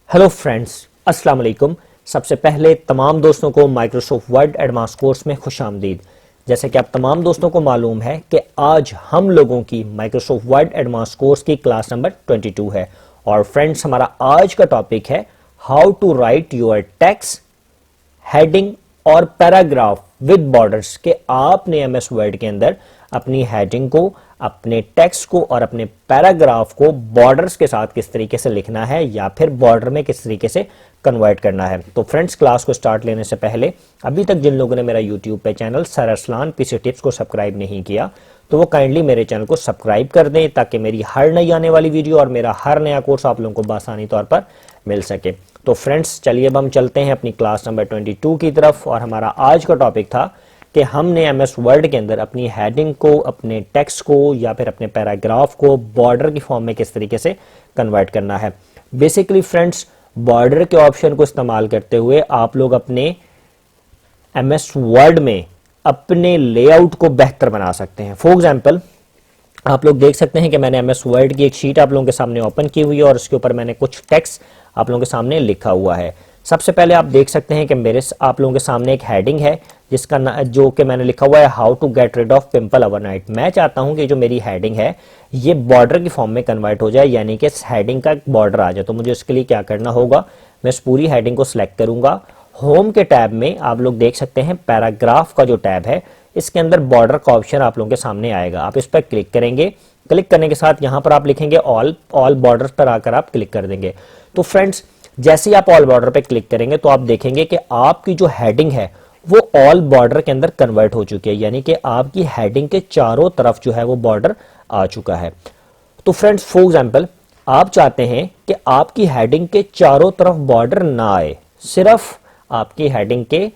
Hello friends, अस्सलाम वालेकुम। सबसे पहले तमाम दोस्तों को माइक्रोसॉफ्ट वर्ड एडवांस कोर्स में खुशामदीद। जैसे कि आप तमाम दोस्तों को मालूम है कि आज हम लोगों की माइक्रोसॉफ्ट वर्ड एडवांस कोर्स की क्लास नंबर 22 है। और फ्रेंड्स, हमारा आज का टॉपिक है how to write your text, heading और पैराग्राफ विद बॉर्डर्स। के आपने एमएस वर्ड के अंदर अपनी हेडिंग को, अपने टेक्स्ट को और अपने पैराग्राफ को बॉर्डर्स के साथ किस तरीके से लिखना है या फिर बॉर्डर में किस तरीके से कन्वर्ट करना है। तो फ्रेंड्स, क्लास को स्टार्ट लेने से पहले अभी तक जिन लोगों ने मेरा यूट्यूब पे channel sir Arsalan PC tips को सब्सक्राइब नहीं किया तो वो काइंडली मेरे चैनल को सब्सक्राइब कर दें ताकि मेरी हर नई आने वाली वीडियो और मेरा हर नया कोर्स आप लोगों को बआसानी तौर पर मिल सके। तो फ्रेंड्स, चलिए अब हम चलते हैं अपनी क्लास नंबर 22 की तरफ। और हमारा आज का टॉपिक था कि हमने एमएस वर्ड के अंदर अपनी हेडिंग को, अपने टेक्स्ट को या फिर अपने पैराग्राफ को बॉर्डर की फॉर्म में किस तरीके से कन्वर्ट करना है। बेसिकली फ्रेंड्स, बॉर्डर के ऑप्शन को इस्तेमाल करते हुए आप लोग अपने एमएस वर्ड में अपने लेआउट को बेहतर बना सकते हैं। फॉर एग्जांपल, आप लोग देख सकते हैं कि मैंने एमएस वर्ड की एक शीट आप लोगों के सामने ओपन की हुई है और उसके ऊपर मैंने कुछ टेक्स्ट आप लोगों के सामने लिखा हुआ है। सबसे पहले आप देख सकते हैं कि मेरे आप लोगों के सामने एक हेडिंग है जिसका जो कि मैंने लिखा हुआ है how to get rid of pimple overnight. मैं चाहता हूं कि जो मेरी हेडिंग है ये बॉर्डर की फॉर्म में कन्वर्ट हो जाए, यानी कि इस हेडिंग का बॉर्डर आ जाए। तो मुझे इसके लिए क्या करना होगा, मैं इस पूरी हेडिंग को सिलेक्ट करूंगा। होम के टैब में आप लोग देख सकते हैं पैराग्राफ का जो टैब है इसके अंदर बॉर्डर का ऑप्शन आप लोगों के सामने आएगा। आप इस पर क्लिक करेंगे। क्लिक करने के साथ यहां पर आप लिखेंगे ऑल बॉर्डर पर आकर आप क्लिक कर देंगे। तो फ्रेंड्स, जैसे ही आप ऑल बॉर्डर पे क्लिक करेंगे तो आप देखेंगे कि आपकी जो हेडिंग है वो ऑल बॉर्डर के अंदर कन्वर्ट हो चुकी है, यानी कि आपकी हेडिंग के चारों तरफ जो है वो बॉर्डर आ चुका है। तो फ्रेंड्स, फॉर एग्जांपल, आप चाहते हैं कि आपकी हेडिंग के चारों तरफ बॉर्डर ना आए, सिर्फ आपकी हेडिंग के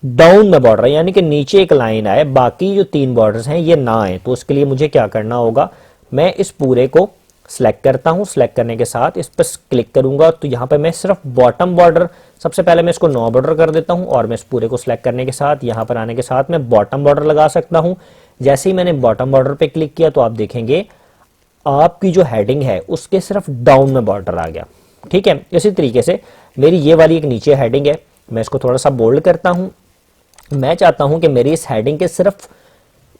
डाउन में बॉर्डर यानी कि नीचे एक लाइन आए, बाकी जो 3 बॉर्डर्स हैं ये ना आए। तो उसके लिए मुझे क्या करना होगा, मैं इस पूरे को सिलेक्ट करता हूं। सिलेक्ट करने के साथ इस पर क्लिक करूंगा तो यहां पे मैं सिर्फ बॉटम बॉर्डर, सबसे पहले मैं इसको नो बॉर्डर कर देता हूं और मैं इस पूरे को सिलेक्ट करने के साथ यहां पर आने के साथ मैं बॉटम बॉर्डर लगा सकता हूं। जैसे ही मैंने बॉटम बॉर्डर पे क्लिक किया तो आप देखेंगे आपकी जो हेडिंग है उसके सिर्फ डाउन में बॉर्डर आ गया। ठीक है, इसी तरीके से मेरी ये वाली एक नीचे हेडिंग है, मैं इसको थोड़ा सा बोल्ड करता हूं। मैं चाहता हूं कि मेरी इस हेडिंग के सिर्फ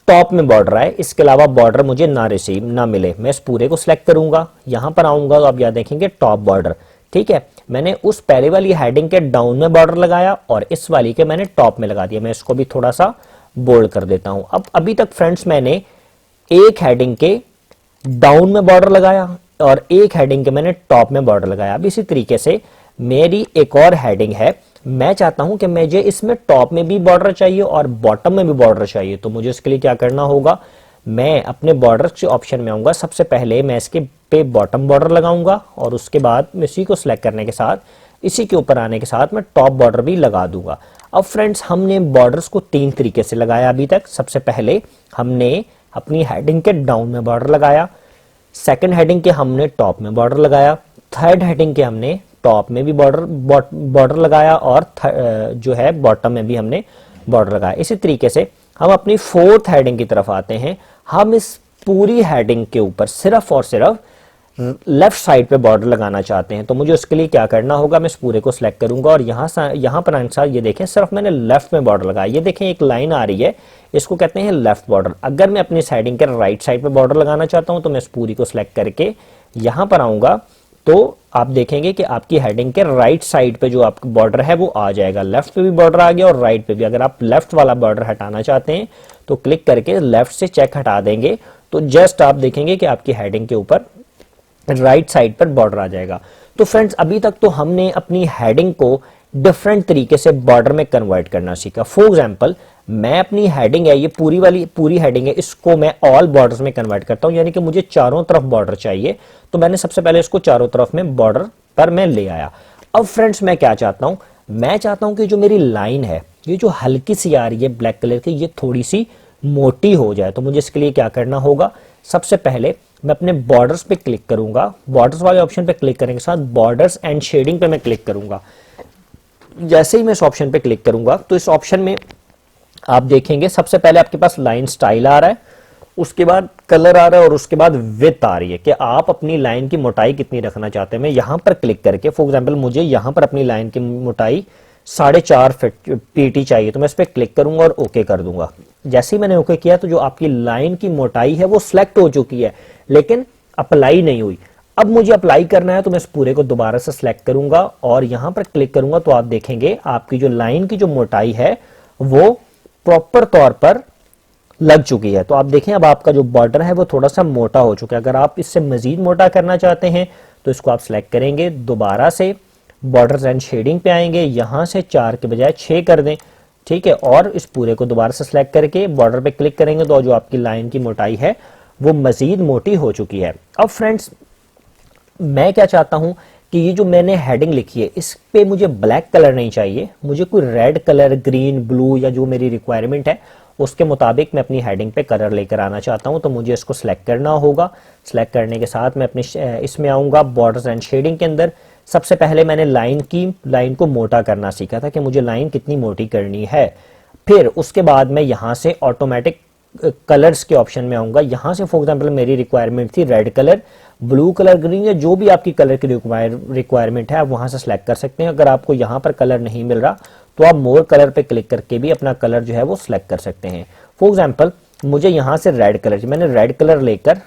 टॉप में बॉर्डर आए, इसके अलावा बॉर्डर मुझे ना मिले। मैं इस पूरे को सिलेक्ट करूंगा, यहां पर आऊंगा तो आप यहां देखेंगे टॉप बॉर्डर। ठीक है, मैंने उस पहले वाली हेडिंग के डाउन में बॉर्डर लगाया और इस वाली के मैंने टॉप में लगा दिया। मैं इसको भी थोड़ा सा बोल्ड कर देता हूं। अब अभी तक फ्रेंड्स मैंने एक हेडिंग के डाउन में बॉर्डर लगाया और एक हेडिंग के मैंने टॉप में बॉर्डर लगाया। अब इसी तरीके से मेरी एक और हेडिंग है, मैं चाहता हूं कि मुझे इसमें टॉप में भी बॉर्डर चाहिए और बॉटम में भी बॉर्डर चाहिए। तो मुझे इसके लिए क्या करना होगा, मैं अपने बॉर्डर के ऑप्शन में आऊंगा। सबसे पहले मैं इसके पे बॉटम बॉर्डर लगाऊंगा और उसके बाद मैं इसी को सिलेक्ट करने के साथ इसी के ऊपर आने के साथ मैं टॉप बॉर्डर भी लगा दूंगा। अब फ्रेंड्स, हमने बॉर्डर्स को 3 तरीके से लगाया अभी तक। सबसे पहले हमने अपनी हेडिंग के डाउन में बॉर्डर लगाया, सेकंड हेडिंग के हमने टॉप में बॉर्डर लगाया, थर्ड हेडिंग के हमने टॉप में भी बॉर्डर लगाया और जो है बॉटम में भी हमने बॉर्डर लगाया। इसी तरीके से हम अपनी फोर्थ हेडिंग की तरफ आते हैं। हम इस पूरी हेडिंग के ऊपर सिर्फ और सिर्फ लेफ्ट साइड पे बॉर्डर लगाना चाहते हैं। तो मुझे उसके लिए क्या करना होगा, मैं इस पूरे को सिलेक्ट करूंगा और यहां पर अनुसार ये देखें सिर्फ मैंने लेफ्ट में बॉर्डर लगाया। ये देखें एक लाइन आ रही है, इसको कहते हैं लेफ्ट बॉर्डर। अगर मैं अपनी हेडिंग के राइट साइड पे बॉर्डर लगाना चाहता हूं तो मैं इस पूरी को सिलेक्ट करके यहां पर आऊंगा तो आप देखेंगे कि आपकी हेडिंग के राइट साइड पे जो आपका बॉर्डर है वो आ जाएगा। लेफ्ट पे भी बॉर्डर आ गया और राइट पे भी। अगर आप लेफ्ट वाला बॉर्डर हटाना चाहते हैं तो क्लिक करके लेफ्ट से चेक हटा देंगे तो जस्ट आप देखेंगे कि आपकी हेडिंग के ऊपर राइट साइड पर बॉर्डर आ जाएगा। तो फ्रेंड्स, अभी तक तो हमने अपनी हेडिंग को डिफरेंट तरीके से बॉर्डर में कन्वर्ट करना सीखा। फॉर एग्जांपल, मैं अपनी हेडिंग है, ये पूरी हेडिंग है, इसको मैं ऑल बॉर्डर्स में कन्वर्ट करता हूं, यानी कि मुझे चारों तरफ बॉर्डर चाहिए। तो मैंने सबसे पहले इसको चारों तरफ में बॉर्डर पर मैं ले आया। अब फ्रेंड्स, मैं क्या चाहता हूं, मैं चाहता हूं कि जो मेरी लाइन है ये जो हल्की सी आ रही है ब्लैक कलर की, ये थोड़ी सी मोटी हो जाए। तो मुझे इसके लिए क्या करना होगा, सबसे पहले मैं अपने बॉर्डर्स पे क्लिक करूंगा। बॉर्डर्स वाले ऑप्शन पे क्लिक करने के साथ बॉर्डर्स एंड शेडिंग पे मैं क्लिक करूंगा। जैसे ही मैं इस ऑप्शन पे क्लिक करूंगा तो इस ऑप्शन में आप देखेंगे सबसे पहले आपके पास लाइन स्टाइल आ रहा है उसके बाद कलर आ रहा है और उसके बाद विड्थ आ रही है कि आप अपनी लाइन की मोटाई कितनी रखना चाहते हैं। मैं यहां पर क्लिक करके, फॉर एग्जांपल मुझे यहां पर अपनी लाइन की मोटाई 4.5 फीट पीटी चाहिए, तो मैं इस पर क्लिक करूंगा और ओके कर दूंगा। जैसे ही मैंने ओके किया तो जो आपकी लाइन की मोटाई है वो सिलेक्ट हो चुकी है, लेकिन अप्लाई नहीं हुई। अब मुझे अप्लाई करना है तो मैं इस पूरे को दोबारा से सिलेक्ट करूंगा और यहां पर क्लिक करूंगा तो आप देखेंगे आपकी जो लाइन की जो मोटाई है वो प्रॉपर तौर पर लग चुकी है। तो आप देखें अब आपका जो बॉर्डर है वो थोड़ा सा मोटा हो चुका है। अगर आप इससे मजीद मोटा करना चाहते हैं तो इसको आप सिलेक्ट करेंगे, दोबारा से बॉर्डर्स एंड शेडिंग पे आएंगे, यहां से 4 के बजाय 6 कर दें, ठीक है, और इस पूरे को दोबारा से सिलेक्ट करके बॉर्डर पे क्लिक करेंगे तो जो आपकी लाइन की मोटाई है वो मजीद मोटी हो चुकी है। अब फ्रेंड्स मैं क्या चाहता हूं कि ये जो मैंने हेडिंग लिखी है इस पे मुझे ब्लैक कलर नहीं चाहिए, मुझे कोई रेड कलर, ग्रीन, ब्लू या जो मेरी रिक्वायरमेंट है उसके मुताबिक मैं अपनी हेडिंग पे कलर लेकर आना चाहता हूं। तो मुझे इसको सिलेक्ट करना होगा। सिलेक्ट करने के साथ मैं अपने इसमें आऊंगा बॉर्डर्स एंड शेडिंग के अंदर। सबसे पहले मैंने लाइन को मोटा करना सीखा था कि मुझे लाइन कितनी मोटी करनी है। फिर उसके बाद मैं यहां से ऑटोमेटिक कलर्स के ऑप्शन में आऊंगा। यहां से फॉर एग्जांपल मेरी रिक्वायरमेंट थी red colour, blue colour, green या जो भी आपकी कलर की रिक्वायरमेंट है आप वहां से सिलेक्ट कर सकते हैं। अगर आपको यहां पर कलर नहीं मिल रहा तो आप मोर कलर पे क्लिक करके भी अपना कलर जो है वो सिलेक्ट कर सकते हैं। फॉर एग्जांपल मुझे यहां से रेड कलर, मैंने रेड कलर लेकर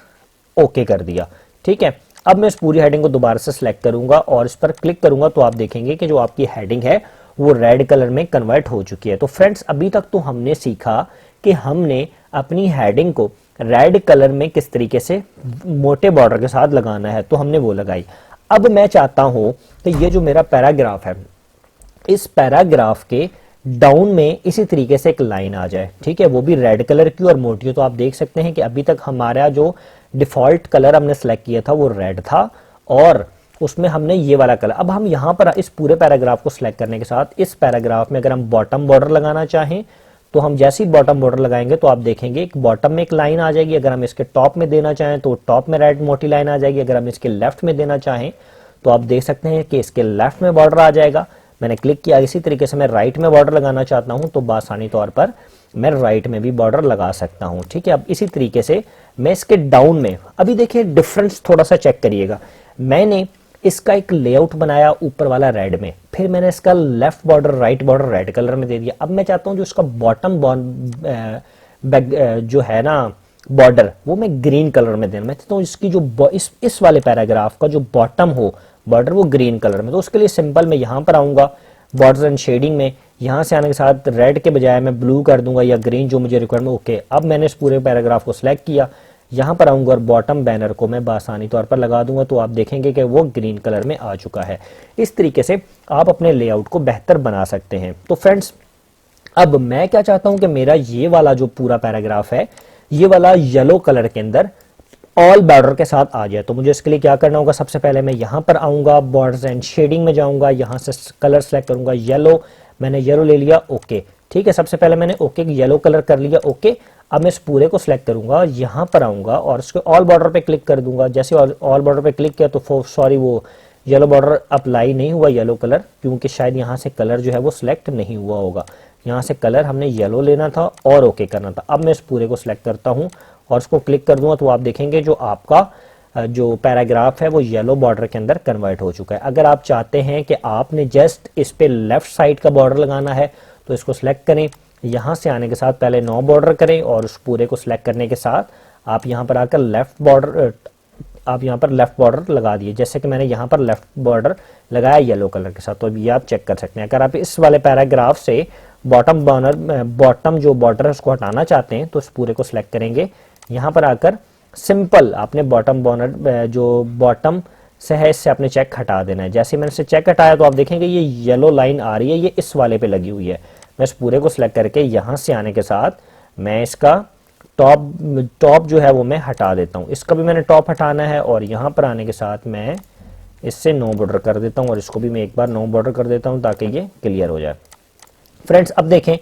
ओके कर दिया, ठीक है। अब मैं इस पूरी हेडिंग को दोबारा से सिलेक्ट करूंगा और इस पर क्लिक करूंगा तो आप देखेंगे कि जो आपकी हेडिंग है वो रेड कलर में कन्वर्ट हो चुकी है। तो फ्रेंड्स अभी तक तो हमने सीखा कि हमने अपनी हेडिंग को रेड कलर में किस तरीके से मोटे बॉर्डर के साथ लगाना है, तो हमने वो लगाई। अब मैं चाहता हूं कि ये जो मेरा पैराग्राफ है इस पैराग्राफ के डाउन में इसी तरीके से एक लाइन आ जाए, ठीक है, वो भी रेड कलर की और मोटी हो। तो आप देख सकते हैं कि अभी तक हमारा जो डिफॉल्ट कलर हमने सेलेक्ट किया था वो रेड था और उसमें हमने ये वाला कलर। अब हम यहां पर इस पूरे पैराग्राफ को सिलेक्ट करने के साथ इस पैराग्राफ में अगर हम बॉटम बॉर्डर लगाना चाहें तो हम जैसे ही बॉटम बॉर्डर लगाएंगे तो आप देखेंगे एक बॉटम में एक लाइन आ जाएगी। अगर हम इसके टॉप में देना चाहें तो टॉप में रेड मोटी लाइन आ जाएगी। अगर हम इसके लेफ्ट में देना चाहें तो आप देख सकते हैं कि इसके लेफ्ट में बॉर्डर आ जाएगा। मैंने क्लिक किया। इसी तरीके से मैं राइट में बॉर्डर लगाना चाहता हूं तो बासानी तौर पर मैं राइट में भी बॉर्डर लगा सकता हूं, ठीक है। अब इसी तरीके से मैं इसके डाउन में, अभी देखिए डिफरेंस थोड़ा सा चेक करिएगा। मैंने इसका एक लेआउट बनाया ऊपर वाला रेड में, फिर मैंने इसका left border right border red colour में दे दिया। अब मैं चाहता हूं जो इसका बॉटम जो है ना बॉर्डर वो मैं ग्रीन कलर में देना। मैं चाहता हूं इसकी जो इस वाले पैराग्राफ का जो बॉटम हो बॉर्डर वो ग्रीन कलर में। तो उसके लिए सिंपल मैं यहां पर आऊंगा बॉर्डर एंड शेडिंग में, यहां से आने के साथ रेड के बजाय मैं ब्लू कर दूंगा या ग्रीन जो मुझे रिक्वायरमेंट। ओके, अब मैंने इस पूरे पैराग्राफ को सिलेक्ट किया, यहां पर आऊंगा और बॉटम बैनर को मैं बासानी तौर पर लगा दूंगा तो आप देखेंगे कि वो ग्रीन कलर में आ चुका है। इस तरीके से आप अपने लेआउट को बेहतर बना सकते हैं। तो फ्रेंड्स अब मैं क्या चाहता हूं कि मेरा ये वाला जो पूरा पैराग्राफ है ये वाला येलो कलर के अंदर ऑल बॉर्डर के साथ आ जाए। तो मुझे इसके लिए क्या करना होगा, सबसे पहले मैं यहां पर आऊंगा बॉर्डर्स एंड शेडिंग में जाऊंगा, यहां से कलर सेलेक्ट करूंगा येलो, मैंने येलो ले लिया, ओके, ठीक है। सबसे पहले मैंने ओके येलो कलर कर लिया, ओके। अब मैं इस पूरे को सिलेक्ट करूंगा, यहां पर आऊंगा और इसके ऑल बॉर्डर पे क्लिक कर दूंगा। जैसे ऑल बॉर्डर पे क्लिक किया तो सॉरी वो येलो बॉर्डर अप्लाई नहीं हुआ येलो कलर, क्योंकि शायद यहां से कलर जो है वो सिलेक्ट नहीं हुआ होगा। यहां से कलर हमने येलो लेना था और ओके करना था। अब मैं इस पूरे को सिलेक्ट करता हूं और इसको क्लिक कर दूंगा तो आप देखेंगे जो आपका जो पैराग्राफ है वो येलो बॉर्डर के अंदर कन्वर्ट हो चुका है। अगर आप चाहते हैं कि आपने जस्ट इस पे लेफ्ट साइड का बॉर्डर लगाना है तो इसको सिलेक्ट करें, यहां से आने के साथ पहले नो बॉर्डर करें और उस पूरे को सिलेक्ट करने के साथ आप यहां पर आकर लेफ्ट बॉर्डर लगा दिए। जैसे कि मैंने यहां पर लेफ्ट बॉर्डर लगाया येलो कलर के साथ, तो ये आप चेक कर सकते हैं। अगर आप इस वाले पैराग्राफ से बॉटम जो बॉर्डर है उसको हटाना चाहते हैं तो इस पूरे को सिलेक्ट करेंगे, यहां पर आकर सिंपल आपने बॉटम बॉर्डर जो बॉटम से है इससे आपने चेक हटा देना है। जैसे मैंने इसे चेक हटाया तो आप देखेंगे ये येलो लाइन आ रही है, ये इस वाले पे लगी हुई है। मैं इस पूरे को सिलेक्ट करके यहां से आने के साथ मैं इसका टॉप जो है वो मैं हटा देता हूं। इसका भी मैंने टॉप हटाना है और यहां पर आने के साथ मैं इससे नो बॉर्डर कर देता हूं और इसको भी मैं एक बार नो बॉर्डर कर देता हूं ताकि ये क्लियर हो जाए। फ्रेंड्स अब देखें,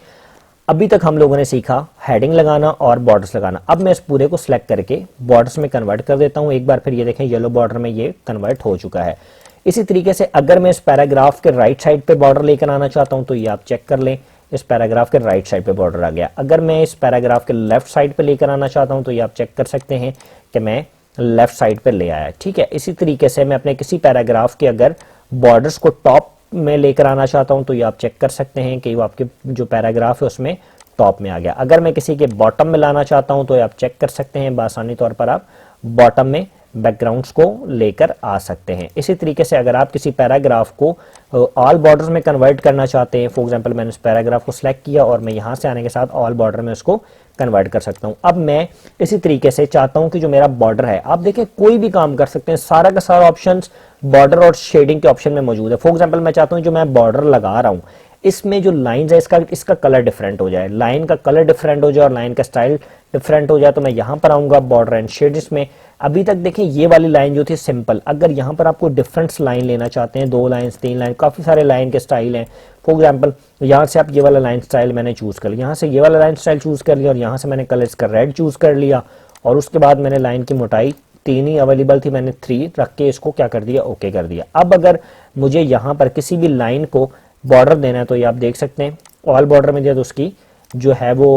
अभी तक हम लोगों ने सीखा हेडिंग लगाना और बॉर्डर्स लगाना। अब मैं इस पूरे को सिलेक्ट करके बॉर्डर्स में कन्वर्ट कर देता हूं। एक बार फिर ये देखें येलो बॉर्डर में ये कन्वर्ट हो चुका है। इसी तरीके से अगर मैं इस पैराग्राफ के राइट साइड पे बॉर्डर लेकर आना चाहता हूं तो ये आप चेक कर लें, इस पैराग्राफ के राइट साइड पे बॉर्डर आ गया। अगर मैं इस पैराग्राफ के लेफ्ट साइड पे लेकर आना चाहता हूं तो ये आप चेक कर सकते हैं कि मैं लेफ्ट साइड पे ले आया, ठीक है। इसी तरीके से मैं अपने किसी पैराग्राफ के अगर बॉर्डर्स को टॉप में लेकर आना चाहता हूं तो ये आप चेक कर सकते हैं कि वो आपके जो पैराग्राफ है उसमें टॉप में आ गया। अगर मैं किसी के बॉटम में लाना चाहता हूं तो ये आप चेक कर सकते हैं, आसानी तौर पर आप बॉटम में बैकग्राउंड्स को लेकर आ सकते हैं। इसी तरीके से अगर आप किसी पैराग्राफ को ऑल बॉर्डर्स में कन्वर्ट करना चाहते हैं, फॉर एग्जांपल मैंने इस पैराग्राफ को सिलेक्ट किया और मैं यहां से आने के साथ ऑल बॉर्डर में उसको कन्वर्ट कर सकता हूं। अब मैं इसी तरीके से चाहता हूं कि जो मेरा बॉर्डर है, आप देखें कोई भी काम कर सकते हैं, सारा का सारा ऑप्शंस बॉर्डर और शेडिंग के ऑप्शन में मौजूद है। फॉर एग्जांपल मैं चाहता हूं जो मैं बॉर्डर लगा रहा हूं इसमें जो लाइंस है इसका कलर डिफरेंट हो जाए, लाइन का कलर डिफरेंट हो जाए और लाइन का स्टाइल डिफरेंट हो जाए, तो मैं यहां पर आऊंगा बॉर्डर एंड शेड्स में। अभी तक देखें ये वाली लाइन जो थी सिंपल, अगर यहां पर आपको डिफरेंट लाइन लेना चाहते हैं, 2 लाइन 3 लाइन, काफी सारे लाइन के स्टाइल हैं। फॉर एग्जांपल यहां से आप ये वाला लाइन स्टाइल मैंने चूज कर लिया, यहां से ये वाला लाइन स्टाइल चूज कर लिया और यहां से मैंने कलर इसका रेड चूज कर लिया और उसके बाद मैंने लाइन की मोटाई 3 ही अवेलेबल थी, मैंने 3 रख के इसको क्या कर दिया, ओके कर दिया। अब अगर मुझे यहां पर किसी भी लाइन को बॉर्डर देना है तो ये आप देख सकते हैं ऑल बॉर्डर में दिया तो उसकी जो है वो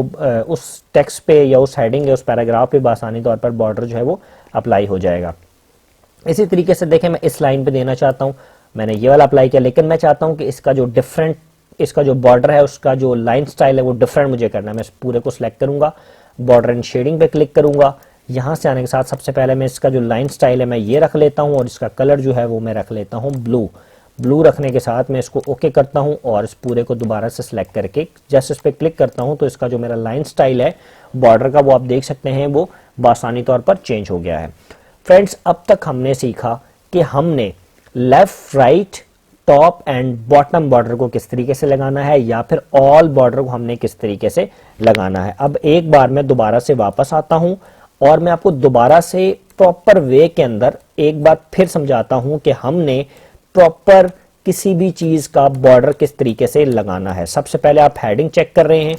उस टेक्स्ट पे या उस हेडिंग या उस पैराग्राफ पे आसानी तौर पर बॉर्डर जो है वो अप्लाई हो जाएगा। इसी तरीके से देखें मैं इस लाइन पे देना चाहता हूं, मैंने ये वाला अप्लाई किया, लेकिन मैं चाहता हूं कि इसका जो डिफरेंट इसका जो बॉर्डर है उसका जो लाइन स्टाइल है वो डिफरेंट मुझे करना है। मैं इस पूरे को सिलेक्ट करूंगा, बॉर्डर एंड शेडिंग पे क्लिक करूंगा, यहां से आने के साथ सबसे पहले मैं इसका जो लाइन स्टाइल है मैं ये रख लेता हूं और इसका कलर जो है वो मैं रख लेता हूं ब्लू रखने के साथ मैं इसको ओके करता हूं और इस पूरे को दोबारा से सिलेक्ट करके जस्ट इस पे क्लिक करता हूं तो इसका जो मेरा लाइन स्टाइल है बॉर्डर का वो आप देख सकते हैं वो आसानी तौर पर चेंज हो गया है। फ्रेंड्स, अब तक हमने सीखा कि हमने left right top and bottom border को किस तरीके से लगाना है या फिर ऑल बॉर्डर को हमने किस तरीके से लगाना है। अब एक बार मैं दोबारा से वापस आता हूं और मैं आपको दोबारा से प्रॉपर वे के अंदर एक बार फिर समझाता हूं कि हमने प्रॉपर किसी भी चीज का बॉर्डर किस तरीके से लगाना है। सबसे पहले आप हेडिंग चेक कर रहे हैं,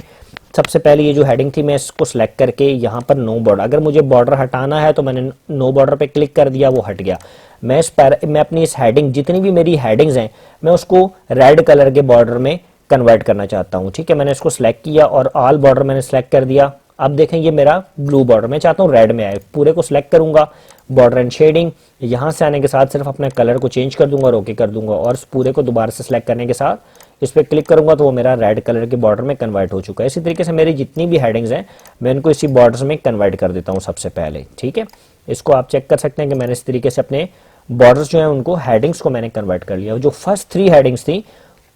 सबसे पहले ये जो हेडिंग थी मैं इसको सिलेक्ट करके यहाँ पर नो बॉर्डर, अगर मुझे बॉर्डर हटाना है तो मैंने नो बॉर्डर पे क्लिक कर दिया, वो हट गया। मैं अपनी इस हेडिंग जितनी भी मेरी हेडिंग्स हैं मैं उसको रेड कलर के बॉर्डर में कन्वर्ट करना चाहता हूँ, ठीक है। मैंने इसको सिलेक्ट किया और ऑल बॉर्डर मैंने सिलेक्ट कर दिया। अब देखें ये मेरा ब्लू बॉर्डर, मैं चाहता हूँ रेड में आए, पूरे को सिलेक्ट करूंगा, बॉर्डर एंड शेडिंग, यहां से आने के साथ सिर्फ अपने कलर को चेंज कर दूंगा और ओके कर दूंगा और इस पूरे को दोबारा से सिलेक्ट करने के साथ इस पर क्लिक करूंगा तो वो मेरा रेड कलर के बॉर्डर में कन्वर्ट हो चुका है। इसी तरीके से मेरी जितनी भी हेडिंग्स हैं मैं इनको इसी बॉर्डर्स में कन्वर्ट कर देता हूं सबसे पहले, ठीक है। इसको आप चेक कर सकते हैं कि मैंने इस तरीके से अपने बॉर्डर्स जो है उनको हेडिंग्स को मैंने कन्वर्ट कर लिया। जो फर्स्ट 3 हेडिंग्स थी,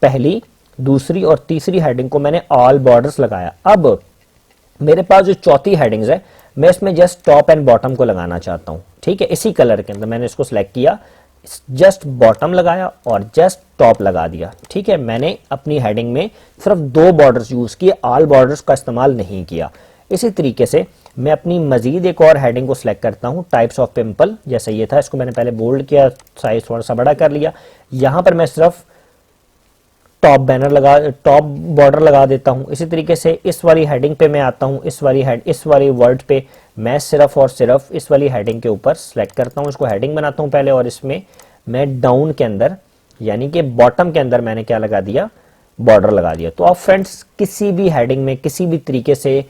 पहली, दूसरी और तीसरी हेडिंग को मैंने ऑल बॉर्डर्स लगाया। अब मेरे पास जो चौथी हेडिंग्स है मैं इसमें जस्ट टॉप एंड बॉटम को लगाना चाहता हूं, ठीक है। इसी कलर के अंदर मैंने इसको सिलेक्ट किया, जस्ट बॉटम लगाया और जस्ट टॉप लगा दिया, ठीक है। मैंने अपनी हेडिंग में सिर्फ 2 बॉर्डर्स यूज किए, ऑल बॉर्डर्स का इस्तेमाल नहीं किया। इसी तरीके से मैं अपनी मजीद एक और हेडिंग को सिलेक्ट करता हूं, टाइप्स ऑफ पिंपल, जैसे ये था, इसको मैंने पहले बोल्ड किया, साइज थोड़ा सा बड़ा कर लिया। यहां पर मैं सिर्फ टॉप बॉर्डर लगा देता हूं। इसी तरीके से इस वाली हेडिंग पे मैं आता हूं, इस वाली वर्ड पे मैं सिर्फ और सिर्फ इस वाली हेडिंग के ऊपर सेलेक्ट करता हूं, इसको हेडिंग बनाता हूं पहले और इसमें मैं डाउन के अंदर यानी कि बॉटम के अंदर मैंने क्या लगा दिया, बॉर्डर लगा दिया। तो आप फ्रेंड्स किसी भी हेडिंग में किसी भी तरीके से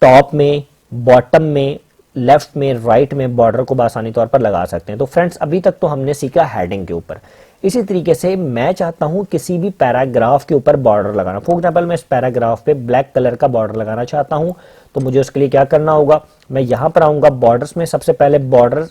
टॉप में, बॉटम में, लेफ्ट में, राइट में बॉर्डर को आसानी तौर पर लगा सकते हैं। तो फ्रेंड्स अभी तक तो हमने सीखा हेडिंग के ऊपर। इसी तरीके से मैं चाहता हूं किसी भी पैराग्राफ के ऊपर बॉर्डर लगाना। फॉर एग्जांपल मैं इस पैराग्राफ पे ब्लैक कलर का बॉर्डर लगाना चाहता हूं तो मुझे उसके लिए क्या करना होगा, मैं यहां पर आऊंगा बॉर्डर्स में, सबसे पहले बॉर्डर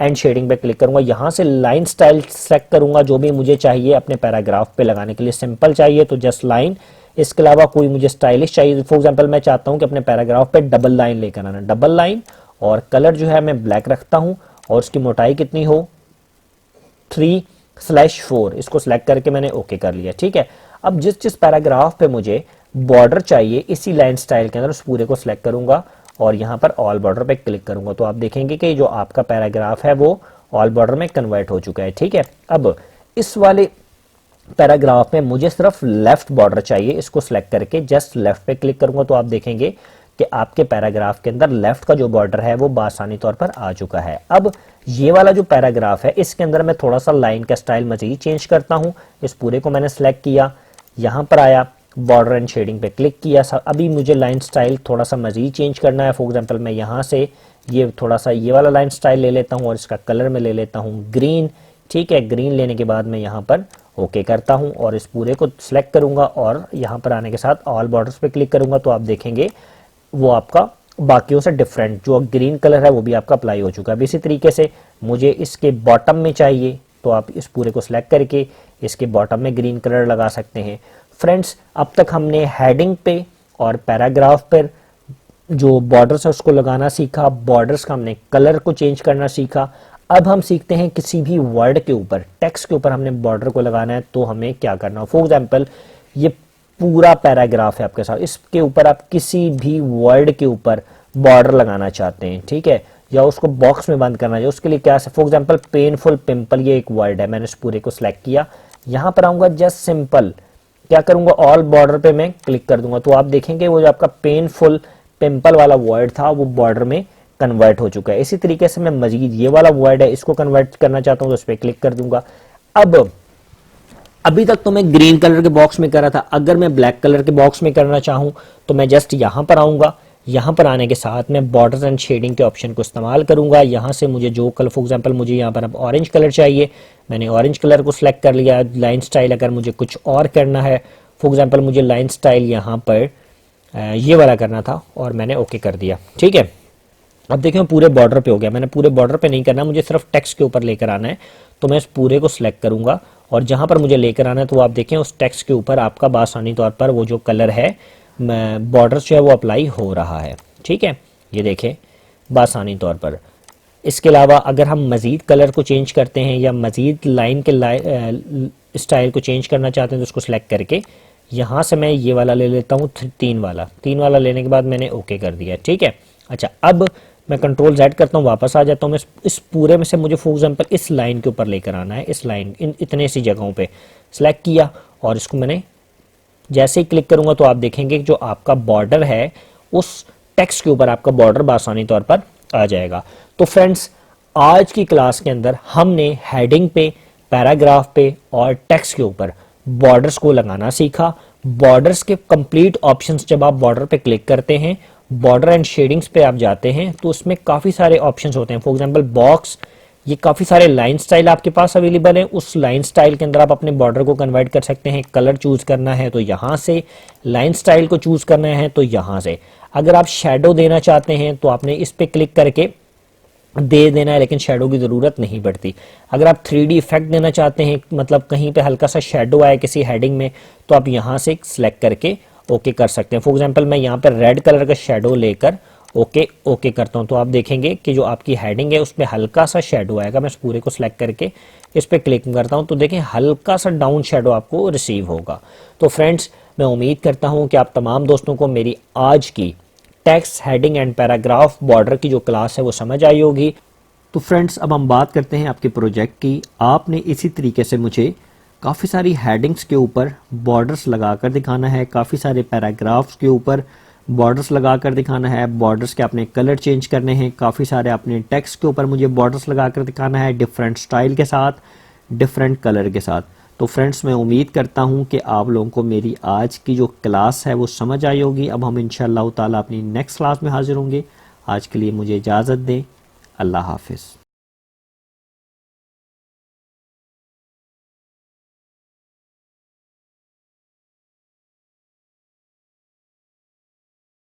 एंड शेडिंग पे क्लिक करूंगा, यहां से लाइन स्टाइल सेलेक्ट करूंगा जो भी मुझे चाहिए अपने पैराग्राफ पे लगाने के लिए। सिंपल चाहिए तो जस्ट लाइन, इसके अलावा कोई मुझे स्टाइलिश चाहिए। फॉर एग्जांपल मैं चाहता हूं कि अपने पैराग्राफ पे डबल लाइन लेकर आना, डबल लाइन, और कलर जो है मैं ब्लैक रखता हूं और उसकी मोटाई कितनी हो 3/4, इसको सिलेक्ट करके मैंने ओके कर लिया, ठीक है। अब जिस पैराग्राफ पे मुझे बॉर्डर चाहिए इसी लाइन स्टाइल के अंदर उस पूरे को सिलेक्ट करूंगा और यहां पर ऑल बॉर्डर पे क्लिक करूंगा तो आप देखेंगे कि जो आपका पैराग्राफ है वो ऑल बॉर्डर में कन्वर्ट हो चुका है, ठीक है। अब इस वाले पैराग्राफ में मुझे सिर्फ लेफ्ट बॉर्डर चाहिए, इसको सिलेक्ट करके जस्ट लेफ्ट पे क्लिक करूंगा तो आप देखेंगे कि आपके पैराग्राफ के अंदर लेफ्ट का जो बॉर्डर है वो आसानी तौर पर आ चुका है। अब ये वाला जो पैराग्राफ है इसके अंदर मैं थोड़ा सा लाइन का स्टाइल मजीद चेंज करता हूं। इस पूरे को मैंने सिलेक्ट किया, यहां पर आया बॉर्डर एंड शेडिंग पे क्लिक किया। अभी मुझे लाइन स्टाइल थोड़ा सा मज़ीद चेंज करना है। फॉर एग्जांपल मैं यहाँ से ये थोड़ा सा ये वाला लाइन स्टाइल ले लेता हूँ और इसका कलर में ले लेता हूँ ग्रीन। ठीक है, ग्रीन लेने के बाद मैं यहाँ पर ओके करता हूँ और इस पूरे को सिलेक्ट करूँगा और यहाँ पर आने के साथ ऑल बॉर्डर्स पे क्लिक करूँगा तो आप देखेंगे वो आपका बाकियों से डिफरेंट जो ग्रीन कलर है वो भी आपका अप्लाई हो चुका है। अब इसी तरीके से मुझे इसके बॉटम में चाहिए तो आप इस पूरे को सिलेक्ट करके इसके बॉटम में ग्रीन कलर लगा सकते हैं। फ्रेंड्स, अब तक हमने हेडिंग पे और पैराग्राफ पर जो बॉर्डर्स है उसको लगाना सीखा, बॉर्डर्स का हमने कलर को चेंज करना सीखा। अब हम सीखते हैं किसी भी वर्ड के ऊपर, टेक्स्ट के ऊपर हमने बॉर्डर को लगाना है तो हमें क्या करना हो। फॉर एग्जांपल ये पूरा पैराग्राफ है आपके साथ, इसके ऊपर आप किसी भी वर्ड के ऊपर बॉर्डर लगाना चाहते हैं, ठीक है, या उसको बॉक्स में बंद करना चाहिए, उसके लिए क्या है। फॉर एग्जांपल पेनफुल पिंपल ये एक वर्ड है, मैंने इस पूरे को सिलेक्ट किया, यहाँ पर आऊंगा जस्ट सिंपल क्या करूंगा ऑल बॉर्डर पे मैं क्लिक कर दूंगा तो आप देखेंगे वो जो आपका पेनफुल पिंपल वाला वर्ड था वो बॉर्डर में कन्वर्ट हो चुका है। इसी तरीके से मैं मजीद ये वाला वर्ड है इसको कन्वर्ट करना चाहता हूं तो उस पर क्लिक कर दूंगा। अब अभी तक तो मैं ग्रीन कलर के बॉक्स में कर रहा था, अगर मैं ब्लैक कलर के बॉक्स में करना चाहूं तो मैं जस्ट यहां पर आऊंगा, यहां पर आने के साथ मैं बॉर्डर्स एंड शेडिंग के ऑप्शन को इस्तेमाल करूंगा। यहां से मुझे जो कलर, फॉर एग्जांपल मुझे यहां पर अब ऑरेंज कलर चाहिए, मैंने ऑरेंज कलर को सिलेक्ट कर लिया। लाइन स्टाइल अगर मुझे कुछ और करना है, फॉर एग्जांपल मुझे लाइन स्टाइल यहां पर ये वाला करना था और मैंने ओके कर दिया, ठीक है। अब देखिए पूरे बॉर्डर पे हो गया, मैंने पूरे बॉर्डर पे नहीं करना, मुझे सिर्फ टेक्स्ट के ऊपर लेकर आना है तो मैं इस पूरे को सिलेक्ट करूंगा और जहां पर मुझे लेकर आना है तो आप देखें उस टेक्स्ट के ऊपर आपका बासानी तौर पर वो जो कलर है बॉर्डर जो है वो अप्लाई हो रहा है, ठीक है, ये देखें बासानी तौर पर। इसके अलावा अगर हम मज़ीद कलर को चेंज करते हैं या मज़ीद लाइन के स्टाइल को चेंज करना चाहते हैं तो उसको सिलेक्ट करके यहाँ से मैं ये वाला ले लेता हूँ, तीन वाला लेने के बाद मैंने ओके कर दिया, ठीक है। अच्छा, अब मैं कंट्रोल Z करता हूँ, वापस आ जाता हूँ। मैं इस पूरे में से मुझे फॉर एग्जांपल इस लाइन के ऊपर लेकर आना है, इस लाइन इतने सी जगहों पे सिलेक्ट किया और इसको मैंने जैसे ही क्लिक करूंगा तो आप देखेंगे जो आपका बॉर्डर है उस टेक्स्ट के ऊपर आपका बॉर्डर बासानी तौर पर आ जाएगा। तो फ्रेंड्स, आज की क्लास के अंदर हमने हेडिंग पे, पैराग्राफ पे और टेक्स्ट के ऊपर बॉर्डर्स को लगाना सीखा। बॉर्डर्स के कंप्लीट ऑप्शंस जब आप बॉर्डर पे क्लिक करते हैं, बॉर्डर एंड शेडिंग्स पे आप जाते हैं तो उसमें काफ़ी सारे ऑप्शंस होते हैं। फॉर एग्जांपल बॉक्स, ये काफ़ी सारे लाइन स्टाइल आपके पास अवेलेबल है, उस लाइन स्टाइल के अंदर आप अपने बॉर्डर को कन्वर्ट कर सकते हैं। कलर चूज करना है तो यहाँ से, लाइन स्टाइल को चूज करना है तो यहाँ से। अगर आप शेडो देना चाहते हैं तो आपने इस पे क्लिक करके दे देना है, लेकिन शेडो की ज़रूरत नहीं पड़ती। अगर आप 3D इफेक्ट देना चाहते हैं, मतलब कहीं पे हल्का सा शेडो आए किसी हेडिंग में, तो आप यहाँ से सिलेक्ट करके ओके कर सकते हैं। फॉर एग्जांपल मैं यहाँ पर रेड कलर का शेडो लेकर ओके करता हूँ तो आप देखेंगे कि जो आपकी हेडिंग है उसमें हल्का सा शेडो आएगा। मैं इस पूरे को सिलेक्ट करके इस पर क्लिक करता हूँ तो देखें हल्का सा डाउन शेडो आपको रिसीव होगा। तो फ्रेंड्स, मैं उम्मीद करता हूँ कि आप तमाम दोस्तों को मेरी आज की text, heading and paragraph border की जो क्लास है वो समझ आई होगी। तो फ्रेंड्स, अब हम बात करते हैं आपके प्रोजेक्ट की। आपने इसी तरीके से मुझे काफ़ी सारी हेडिंग्स के ऊपर बॉर्डर्स लगाकर दिखाना है, काफ़ी सारे पैराग्राफ्स के ऊपर बॉर्डर्स लगाकर दिखाना है, बॉर्डर्स के आपने कलर चेंज करने हैं, काफ़ी सारे आपने टेक्स्ट के ऊपर मुझे बॉर्डर्स लगाकर दिखाना है, डिफरेंट स्टाइल के साथ, डिफरेंट कलर के साथ। तो फ्रेंड्स, मैं उम्मीद करता हूं कि आप लोगों को मेरी आज की जो क्लास है वो समझ आई होगी। अब हम इंशाअल्लाह ताला अपनी नेक्स्ट क्लास में हाजिर होंगे। आज के लिए मुझे इजाज़त दें। अल्लाह हाफिज़।